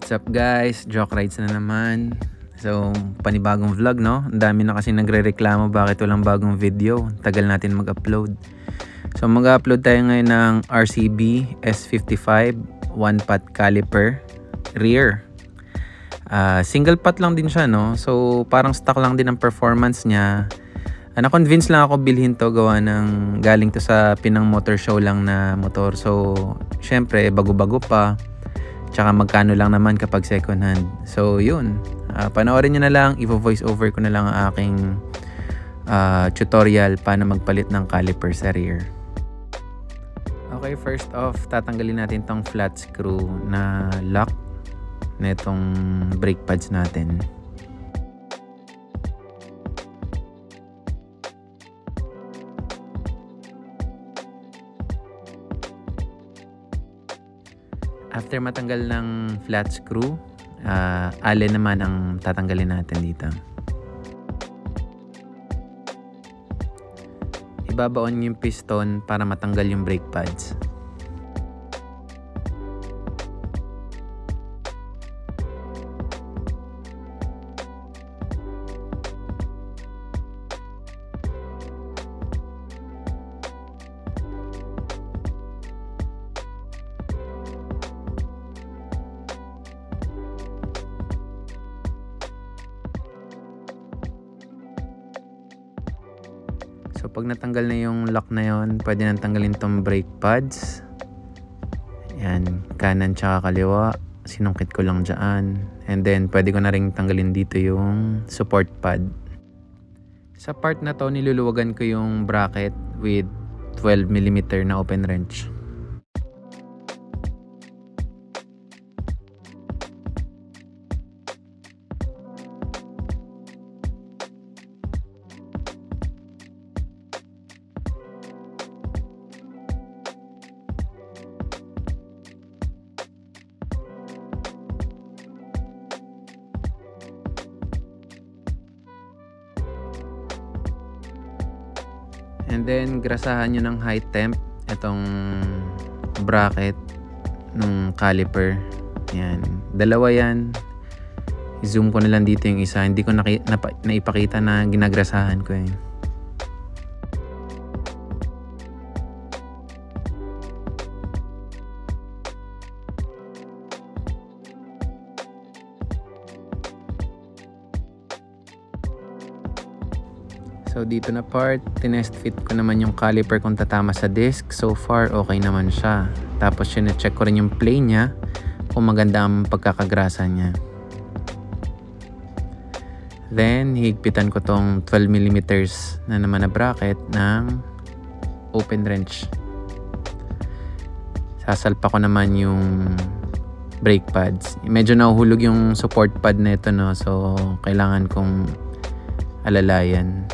What's up guys? Joke rides na naman. So, panibagong vlog no? Ang dami na kasi nagre-reklamo bakit walang bagong video. Tagal natin mag-upload. So, mag-upload tayo ngayon ng RCB S55 1-pot caliper rear. Single pot lang din siya no? So, parang stock lang din ang performance niya. Na-convince lang ako bilhin to gawa ng galing to sa Pinang Motor Show lang na motor. So, syempre, bago-bago pa. Tsaka magkano lang naman kapag second hand. So yun, panoorin nyo na lang, i-voice over ko na lang ang aking tutorial paano magpalit ng caliper sa rear. Okay, first off, tatanggalin natin tong flat screw na lock na itong brake pads natin. After matanggal ng flat screw, allen naman ang tatanggalin natin dito. Ibabaon yung piston para matanggal yung brake pads. So pag natanggal na yung lock na yon, pwede nang tanggalin tong brake pads. Yan, kanan tsaka kaliwa. Sinungkit ko lang dyan. And then pwede ko na rin tanggalin dito yung support pad. Sa part na to, niluluwagan ko yung bracket with 12mm na open wrench. And then, grasahan nyo ng high temp itong bracket ng caliper. Yan. Dalawa yan. I-zoom ko na lang dito yung isa. Hindi ko naipakita na ginagrasahan ko eh. So dito na part, tinest fit ko naman yung caliper kung tatama sa disc. So far, okay naman siya. Tapos check ko rin yung plane niya kung maganda ang pagkakagrasa niya. Then, higpitan ko tong 12mm na naman na bracket ng open wrench. Sasalpa ko naman yung brake pads. Medyo nahuhulog yung support pad na ito, no? So, kailangan kong alalayan.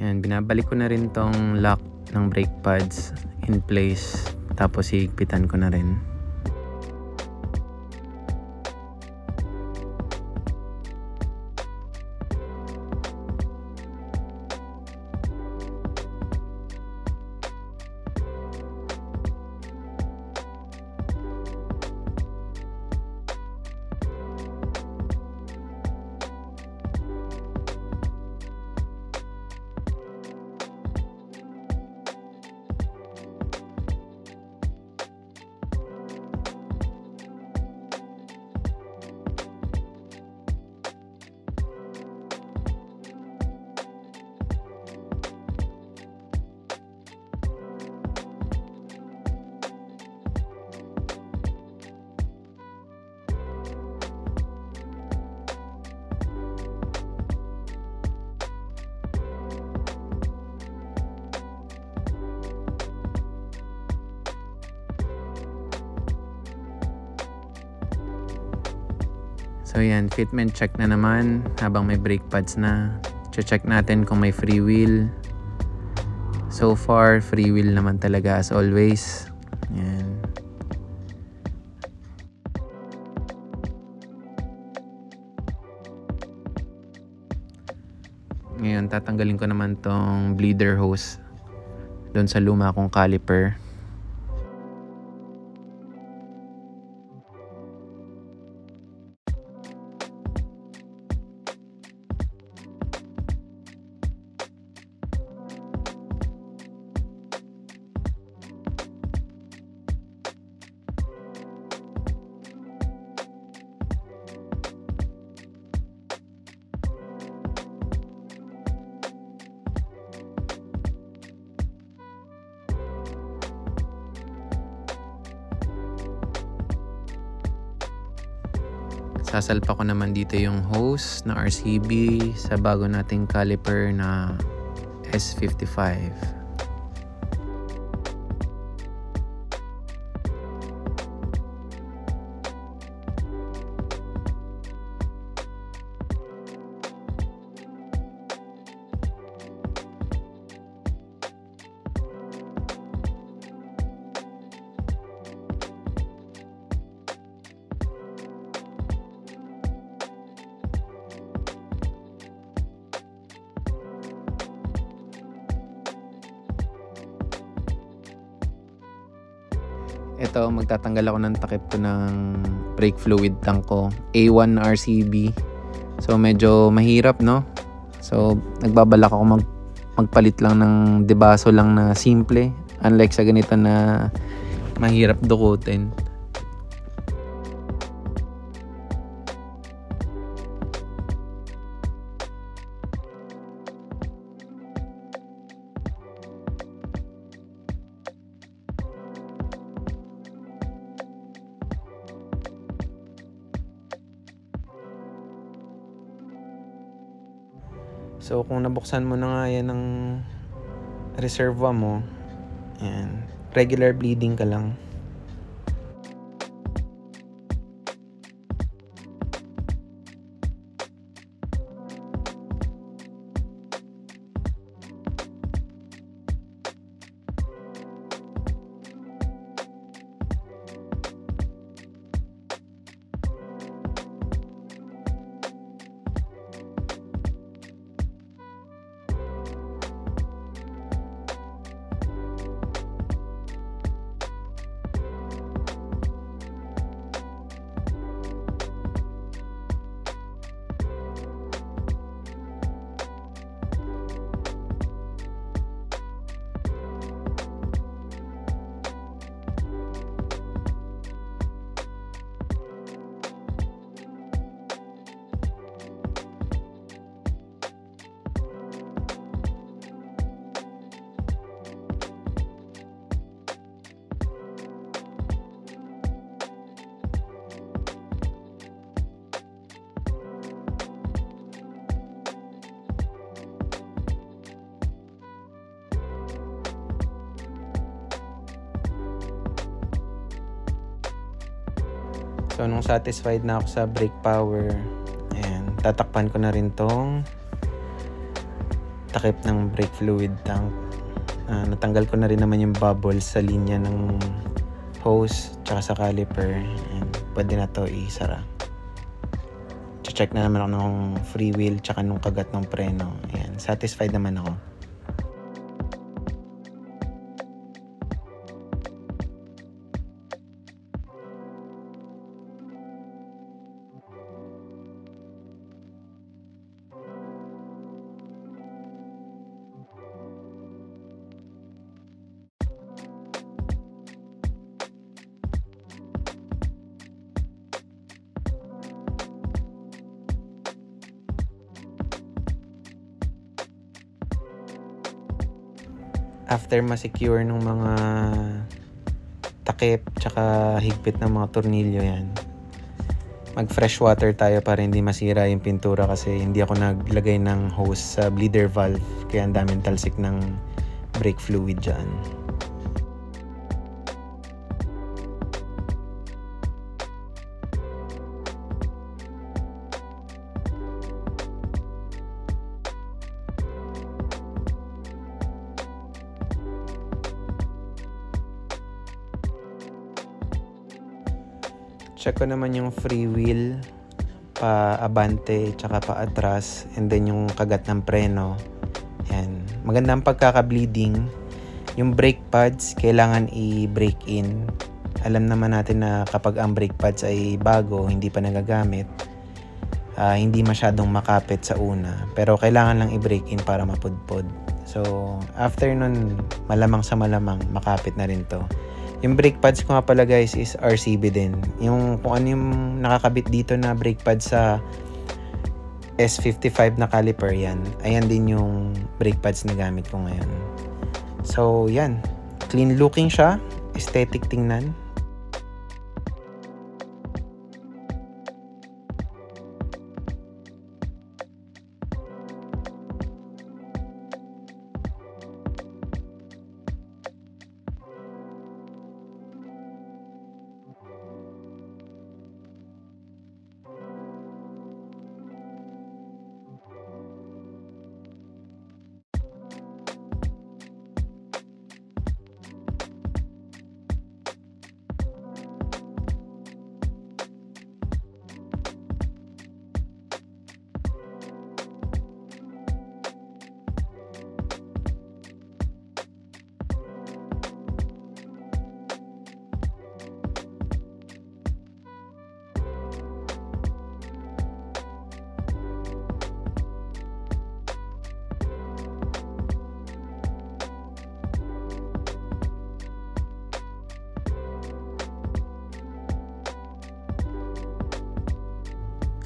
Yan, binabalik ko na rin tong lock ng brake pads in place. Tapos higpitan ko na rin. So yan, fitment check na naman habang may brake pads na. Check natin kung may free wheel. So far, free wheel naman talaga as always. Yan. Ngayon, tatanggalin ko naman tong bleeder hose doon sa luma kong caliper. Sasalpa ko naman dito yung hose na RCB sa bago nating caliper na S55. Ito, magtatanggal ako ng takip ko ng brake fluid tank ko. A1 RCB. So, medyo mahirap, no? So, nagbabalak ako magpalit lang ng debaso lang na simple. Unlike sa ganito na mahirap dukutin. So kung nabuksan mo na nga yan ng reserva mo, yan, regular bleeding ka lang. So nung satisfied na ako sa brake power, ayan, tatakpan ko na rin tong takip ng brake fluid tank. Natanggal ko na rin naman yung bubbles sa linya ng hose tsaka sa caliper. Ayan, pwede na to isara. Check na naman ako ng free wheel tsaka nung kagat ng preno. Ayan, satisfied naman ako. After ma-secure ng mga takip tsaka higpit ng mga tornilyo yan, mag fresh water tayo para hindi masira yung pintura kasi hindi ako naglagay ng hose sa bleeder valve kaya ang daming talsik ng brake fluid dyan. check ko naman yung free wheel, pa abante, tsaka pa atras, and then yung kagat ng preno. Yan. Maganda ang pagkaka-bleeding. Yung brake pads, kailangan i-break in. Alam naman natin na kapag ang brake pads ay bago, hindi pa nagagamit, hindi masyadong makapit sa una. Pero kailangan lang i-break in para mapudpod. So, after nun, malamang sa malamang, makapit na rin to. Yung brake pads ko nga pala guys is RCB din. Yung kung ano yung nakakabit dito na brake pads sa S55 na caliper yan. Ayan din yung brake pads na gamit ko ngayon. So, yan. Clean looking siya. Aesthetic tingnan.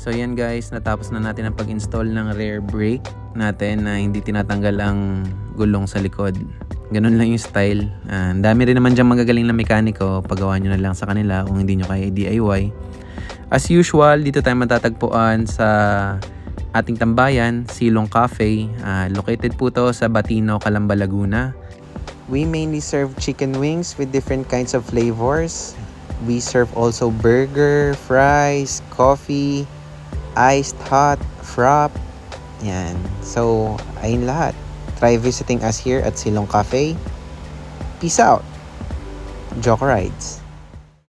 So yan guys, natapos na natin ang pag-install ng rear brake natin na hindi tinatanggal ang gulong sa likod. Ganun lang yung style. Ang dami rin naman dyan magagaling na mekaniko. Pagawa nyo na lang sa kanila kung hindi nyo kaya DIY. As usual, dito tayo matatagpuan sa ating tambayan, Silong Cafe. Located po to sa Batino, Calamba, Laguna. We mainly serve chicken wings with different kinds of flavors. We serve also burger, fries, coffee, iced hot, frap. Yan. So, ayun lahat. Try visiting us here at Silong Cafe. Peace out. Joke Rides.